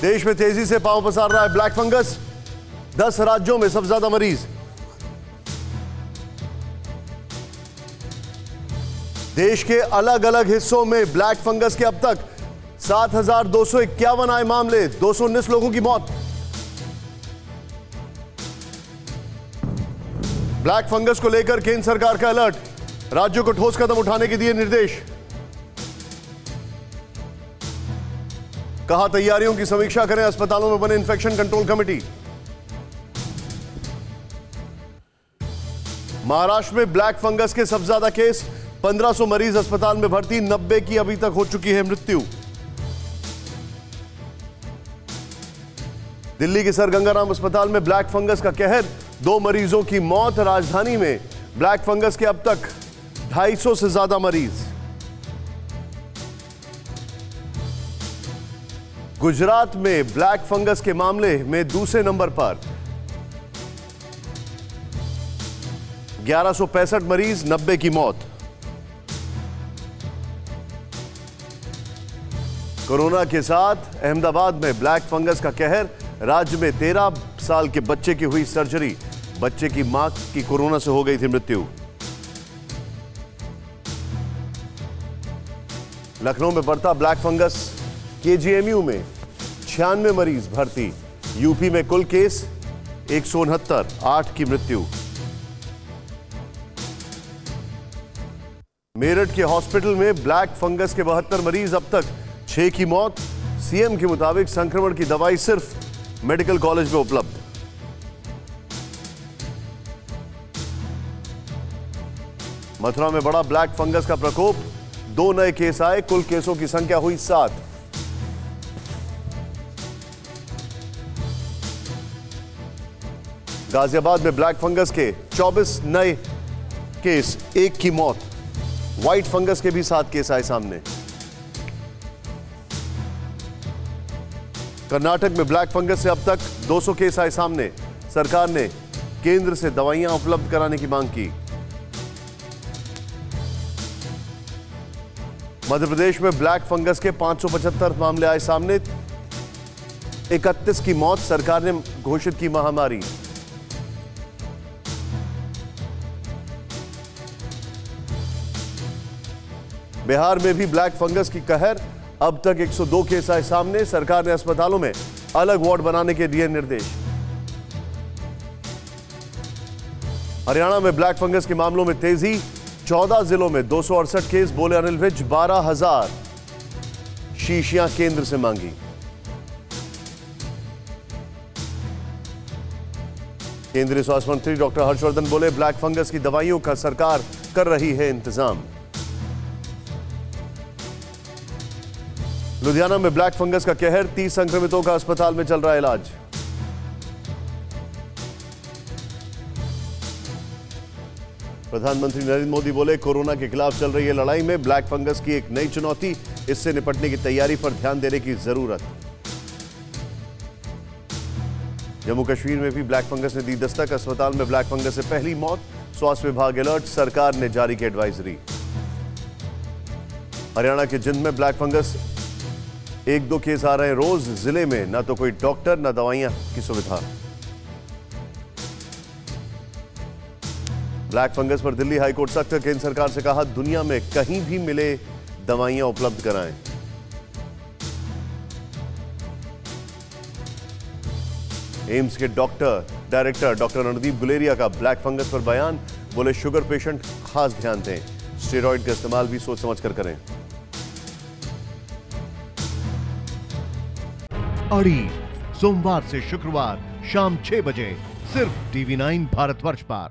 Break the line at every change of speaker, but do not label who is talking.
देश में तेजी से पांव पसार रहा है ब्लैक फंगस। 10 राज्यों में सबसे ज्यादा मरीज। देश के अलग अलग हिस्सों में ब्लैक फंगस के अब तक 7,251 आए मामले, 219 लोगों की मौत। ब्लैक फंगस को लेकर केंद्र सरकार का अलर्ट, राज्यों को ठोस कदम उठाने के दिए निर्देश। कहा तैयारियों की समीक्षा करें, अस्पतालों में बने इंफेक्शन कंट्रोल कमेटी। महाराष्ट्र में ब्लैक फंगस के सबसे ज्यादा केस, 1500 मरीज अस्पताल में भर्ती, 90 की अभी तक हो चुकी है मृत्यु। दिल्ली के सर गंगाराम अस्पताल में ब्लैक फंगस का कहर, 2 मरीजों की मौत। राजधानी में ब्लैक फंगस के अब तक 250 से ज्यादा मरीज। गुजरात में ब्लैक फंगस के मामले में दूसरे नंबर पर 1165 मरीज, 90 की मौत। कोरोना के साथ अहमदाबाद में ब्लैक फंगस का कहर, राज्य में 13 साल के बच्चे की हुई सर्जरी, बच्चे की मां की कोरोना से हो गई थी मृत्यु। लखनऊ में बढ़ता ब्लैक फंगस, केजीएमयू में 96 मरीज भर्ती। यूपी में कुल केस 169, 8 की मृत्यु। मेरठ के हॉस्पिटल में ब्लैक फंगस के 72 मरीज, अब तक 6 की मौत। सीएम के मुताबिक संक्रमण की दवाई सिर्फ मेडिकल कॉलेज में उपलब्ध। मथुरा में बड़ा ब्लैक फंगस का प्रकोप, 2 नए केस आए, कुल केसों की संख्या हुई 7। गाजियाबाद में ब्लैक फंगस के 24 नए केस, 1 की मौत। व्हाइट फंगस के भी 7 केस आए सामने। कर्नाटक में ब्लैक फंगस से अब तक 200 केस आए सामने। सरकार ने केंद्र से दवाइयां उपलब्ध कराने की मांग की। मध्य प्रदेश में ब्लैक फंगस के 575 मामले आए सामने, 31 की मौत। सरकार ने घोषित की महामारी। बिहार में भी ब्लैक फंगस की कहर, अब तक 102 केस आए सामने। सरकार ने अस्पतालों में अलग वार्ड बनाने के दिए निर्देश। हरियाणा में ब्लैक फंगस के मामलों में तेजी, 14 जिलों में 268 केस। बोले अनिल विज, 12,000 शीशियां केंद्र से मांगी। केंद्रीय स्वास्थ्य मंत्री डॉक्टर हर्षवर्धन बोले, ब्लैक फंगस की दवाइयों का सरकार कर रही है इंतजाम। लुधियाना में ब्लैक फंगस का कहर, 30 संक्रमितों का अस्पताल में चल रहा है इलाज। प्रधानमंत्री नरेंद्र मोदी बोले, कोरोना के खिलाफ चल रही है लड़ाई में ब्लैक फंगस की एक नई चुनौती, इससे निपटने की तैयारी पर ध्यान देने की जरूरत। जम्मू कश्मीर में भी ब्लैक फंगस ने दी दस्तक, अस्पताल में ब्लैक फंगस से पहली मौत। स्वास्थ्य विभाग अलर्ट, सरकार ने जारी की एडवाइजरी। हरियाणा के जिंद में ब्लैक फंगस 1-2 केस आ रहे हैं रोज। जिले में ना तो कोई डॉक्टर, ना दवाइयां की सुविधा। ब्लैक फंगस पर दिल्ली हाईकोर्ट सख्त, केंद्र सरकार से कहा, दुनिया में कहीं भी मिले दवाइयां उपलब्ध कराएं। एम्स के डायरेक्टर डॉक्टर रणदीप गुलेरिया का ब्लैक फंगस पर बयान, बोले शुगर पेशेंट खास ध्यान दें, स्टेरॉइड का इस्तेमाल भी सोच समझ कर करें।
अड़ी सोमवार से शुक्रवार शाम 6 बजे सिर्फ TV9 भारतवर्ष पर।